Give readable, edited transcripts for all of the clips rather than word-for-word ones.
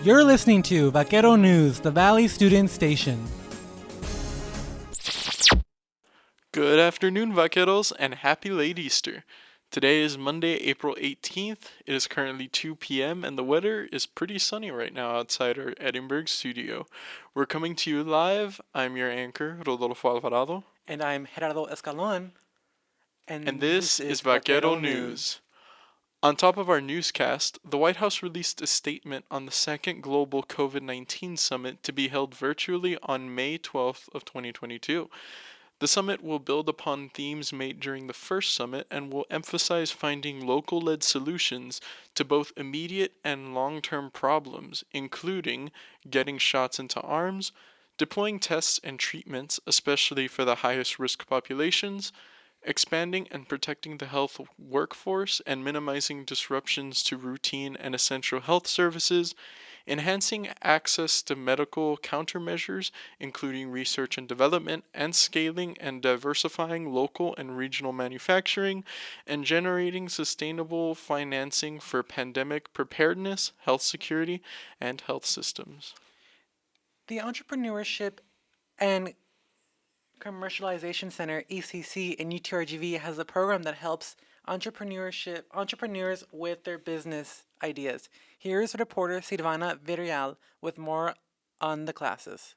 You're listening to Vaquero News, the Valley Student Station. Good afternoon, Vaqueros, and happy late Easter. Today is Monday, April 18th. It is currently 2 p.m. and the weather is pretty sunny right now outside our Edinburgh studio. We're coming to you live. I'm your anchor, Rodolfo Alvarado. And I'm Gerardo Escalon. And this is Vaquero News. On top of our newscast, the White House released a statement on the second global COVID-19 summit to be held virtually on May 12th of 2022. The summit will build upon themes made during the first summit and will emphasize finding local-led solutions to both immediate and long-term problems, including getting shots into arms, deploying tests and treatments, especially for the highest risk populations, expanding and protecting the health workforce and minimizing disruptions to routine and essential health services, enhancing access to medical countermeasures, including research and development, and scaling and diversifying local and regional manufacturing, and generating sustainable financing for pandemic preparedness, health security, and health systems. The Entrepreneurship and Commercialization Center, ECC, in UTRGV has a program that helps entrepreneurs with their business ideas. Here's reporter Silvana Villarreal with more on the classes.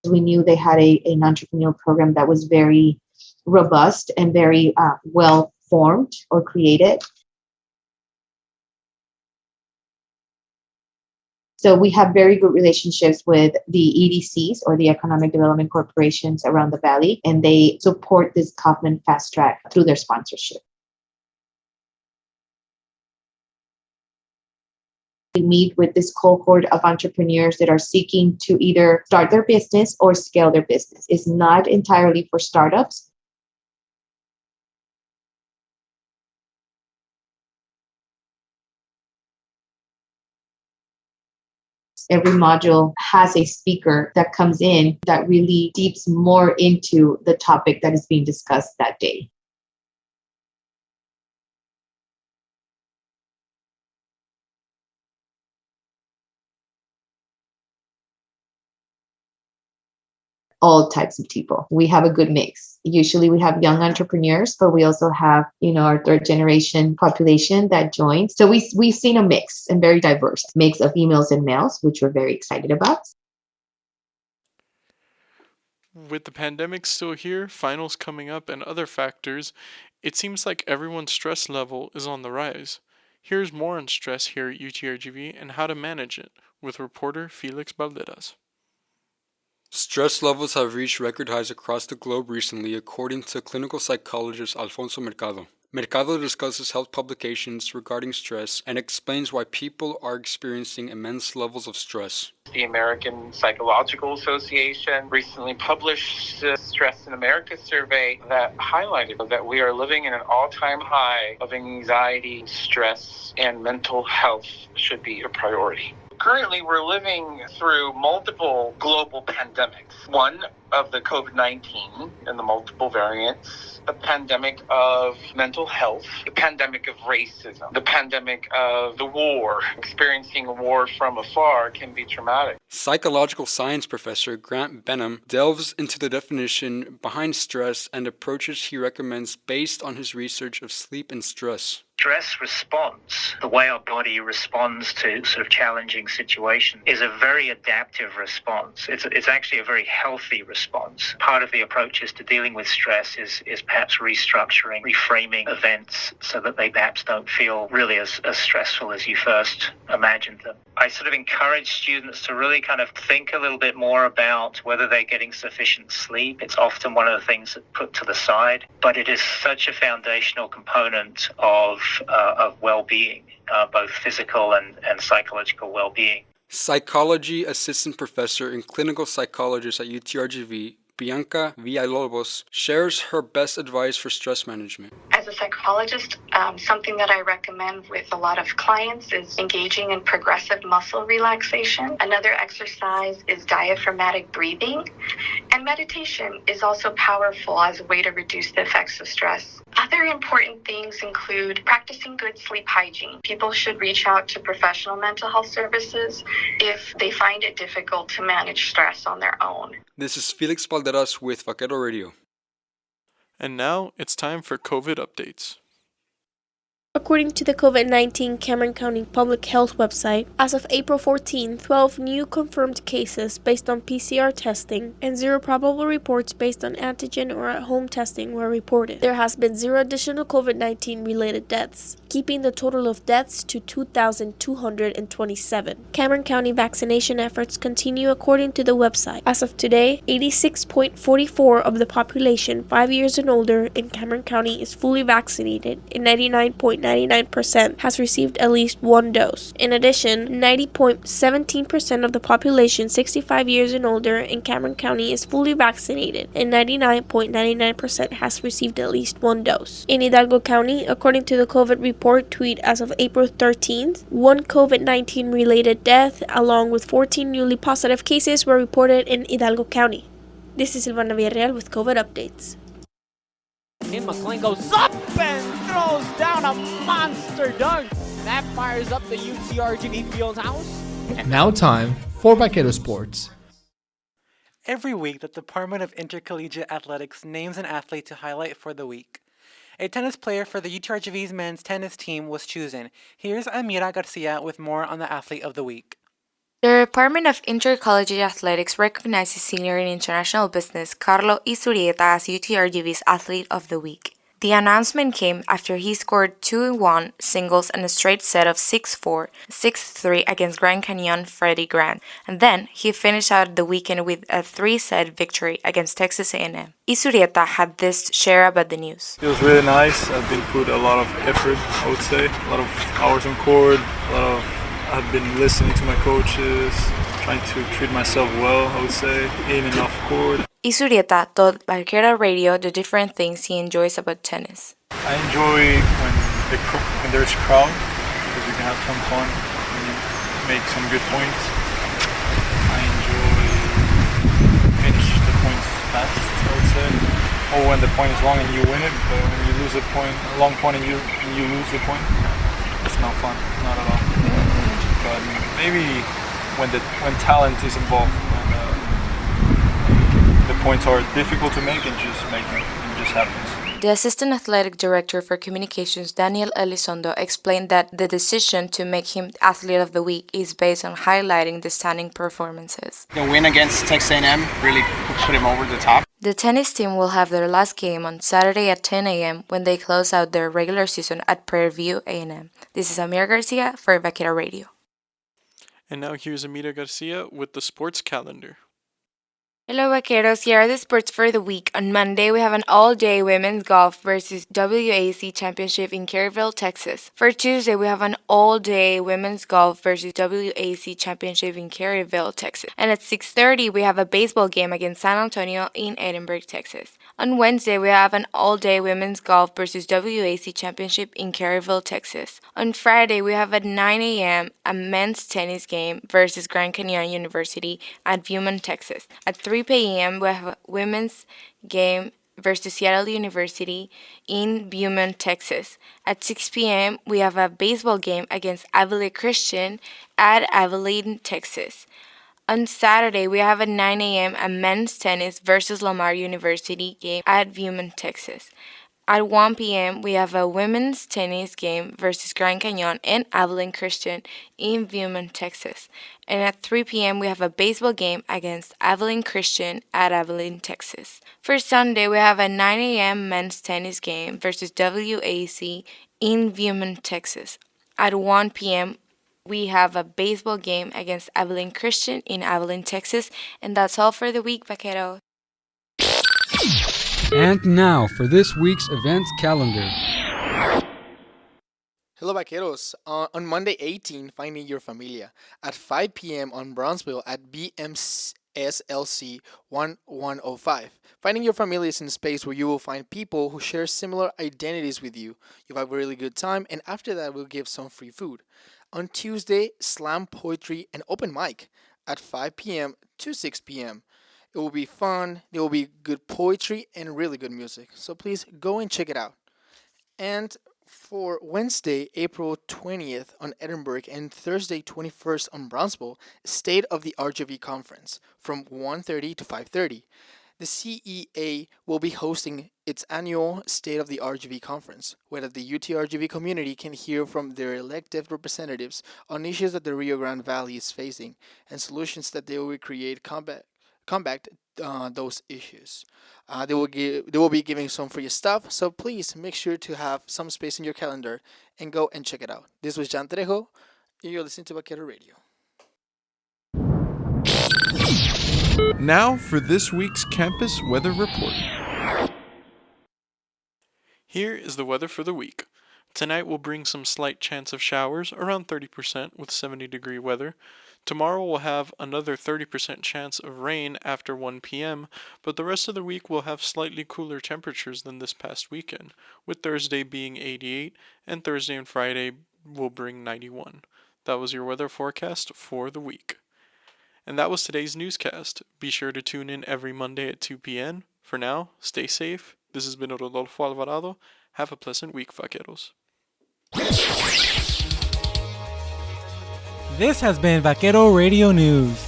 We knew they had an entrepreneurial program that was very robust and very well formed or created. So we have very good relationships with the EDCs or the Economic Development Corporations around the Valley, and they support this Coven Fast Track through their sponsorship. We meet with this cohort of entrepreneurs that are seeking to either start their business or scale their business. It's not entirely for startups. Every module has a speaker that comes in that really deeps more into the topic that is being discussed that day. All types of people. We have a good mix. Usually we have young entrepreneurs, but we also have, our third generation population that joins. So we've seen a mix and very diverse mix of females and males, which we're very excited about. With the pandemic still here, finals coming up, and other factors, it seems like everyone's stress level is on the rise. Here's more on stress here at UTRGV and how to manage it with reporter Felix Balderas. Stress levels have reached record highs across the globe recently, according to clinical psychologist Alfonso Mercado. Mercado discusses health publications regarding stress and explains why people are experiencing immense levels of stress. The American Psychological Association recently published a Stress in America survey that highlighted that we are living in an all-time high of anxiety, stress, and mental health should be a priority. Currently, we're living through multiple global pandemics. One of the COVID-19 and the multiple variants, the pandemic of mental health, the pandemic of racism, the pandemic of the war. Experiencing a war from afar can be traumatic. Psychological science professor Grant Benham delves into the definition behind stress and approaches he recommends based on his research of sleep and stress. Stress response, the way our body responds to sort of challenging situations, is a very adaptive response. It's actually a very healthy response. Part of the approaches to dealing with stress is perhaps restructuring, reframing events so that they perhaps don't feel really as stressful as you first imagined them. I sort of encourage students to really kind of think a little bit more about whether they're getting sufficient sleep. It's often one of the things that put to the side, but it is such a foundational component of well-being, both physical and psychological well-being. Psychology assistant professor and clinical psychologist at UTRGV, Bianca Villalobos, shares her best advice for stress management. As a psychologist, something that I recommend with a lot of clients is engaging in progressive muscle relaxation. Another exercise is diaphragmatic breathing. And meditation is also powerful as a way to reduce the effects of stress. Other important things include practicing good sleep hygiene. People should reach out to professional mental health services if they find it difficult to manage stress on their own. This is Felix Valderas with Vaquero Radio. And now it's time for COVID updates. According to the COVID-19 Cameron County Public Health website, as of April 14, 12 new confirmed cases based on PCR testing and 0 probable reports based on antigen or at-home testing were reported. There has been 0 additional COVID-19 related deaths, keeping the total of deaths to 2,227. Cameron County vaccination efforts continue according to the website. As of today, 86.44% of the population 5 years and older in Cameron County is fully vaccinated, and 99.99% has received at least one dose. In addition, 90.17% of the population 65 years and older in Cameron County is fully vaccinated, and 99.99% has received at least one dose. In Hidalgo County, according to the COVID report tweet as of April 13th, 1 COVID-19 related death along with 14 newly positive cases were reported in Hidalgo County. This is Silvana Villarreal with COVID updates. And McLean goes up and throws down a monster dunk. That fires up the UTRGV Fieldhouse. Now time for Vaquero Sports. Every week, the Department of Intercollegiate Athletics names an athlete to highlight for the week. A tennis player for the UTRGV's men's tennis team was chosen. Here's Amira Garcia with more on the athlete of the week. The Department of Intercollegiate Athletics recognizes senior in international business Carlo Isurieta as UTRGV's Athlete of the Week. The announcement came after he scored 2-1 singles and a straight set of 6-4, 6-3 against Grand Canyon Freddie Grant, and then he finished out the weekend with a 3-set victory against Texas A&M. Isurieta had this to share about the news. It was really nice. I've been put a lot of effort, I would say, a lot of hours on court, I've been listening to my coaches, trying to treat myself well, I would say, in and off court. Isurieta told Vaquero Radio the different things he enjoys about tennis. I enjoy when there's a crowd, because you can have some fun and you make some good points. I enjoy finish the points fast, I would say. Or when the point is long and you win it, but when you lose a long point and you lose the point, it's not fun, not at all. But maybe when talent is involved, and the points are difficult to make and just make it, it just happens. The Assistant Athletic Director for Communications, Daniel Elizondo, explained that the decision to make him Athlete of the Week is based on highlighting the stunning performances. The win against Texas A&M really put him over the top. The tennis team will have their last game on Saturday at 10 a.m. when they close out their regular season at Prairie View A&M. This is Amir Garcia for Vaquero Radio. And now here's Amira Garcia with the sports calendar. Hello Vaqueros, here are the sports for the week. On Monday, we have an all-day women's golf versus WAC championship in Caryville, Texas. For Tuesday, we have an all-day women's golf versus WAC championship in Caryville, Texas. And at 6:30, we have a baseball game against San Antonio in Edinburgh, Texas. On Wednesday, we have an all-day women's golf versus WAC championship in Caryville, Texas. On Friday, we have at 9 a.m. a men's tennis game versus Grand Canyon University at Beaumont, Texas. At 3 p.m. we have a women's game versus Seattle University in Beaumont, Texas. At 6 p.m. we have a baseball game against Abilene Christian at Abilene, Texas. On Saturday, we have at 9 a.m. a men's tennis versus Lamar University game at Beaumont, Texas. At 1 p.m., we have a women's tennis game versus Grand Canyon and Abilene Christian in Beaumont, Texas. And at 3 p.m., we have a baseball game against Abilene Christian at Abilene, Texas. For Sunday, we have a 9 a.m. men's tennis game versus WAC in Beaumont, Texas. At 1 p.m., we have a baseball game against Abilene Christian in Abilene, Texas. And that's all for the week, Vaquero. And now for this week's events calendar. Hello Vaqueros. On Monday 18, Finding Your Familia at 5 p.m. on Brownsville at BMSLC 1105. Finding Your Familia is a space where you will find people who share similar identities with you. You'll have a really good time, and after that we'll give some free food. On Tuesday, slam poetry and open mic at 5 p.m. to 6 p.m. It will be fun, there will be good poetry and really good music, so please go and check it out. And for Wednesday, April 20th on Edinburgh and Thursday, 21st on Brownsville, State of the RGV Conference from 1:30 to 5:30. The CEA will be hosting its annual State of the RGV Conference, where the UTRGV community can hear from their elected representatives on issues that the Rio Grande Valley is facing and solutions that they will create combat those issues. They will be giving some free stuff, so please make sure to have some space in your calendar and go and check it out. This was Jan Trejo. You're listening to Vaquero Radio. Now for this week's campus weather report. Here is the weather for the week. Tonight will bring some slight chance of showers, around 30% with 70-degree weather. Tomorrow we'll have another 30% chance of rain after 1 p.m., but the rest of the week will have slightly cooler temperatures than this past weekend, with Thursday being 88 and Thursday and Friday will bring 91. That was your weather forecast for the week. And that was today's newscast. Be sure to tune in every Monday at 2 p.m. For now, stay safe. This has been Rodolfo Alvarado. Have a pleasant week, Vaqueros. This has been Vaquero Radio News.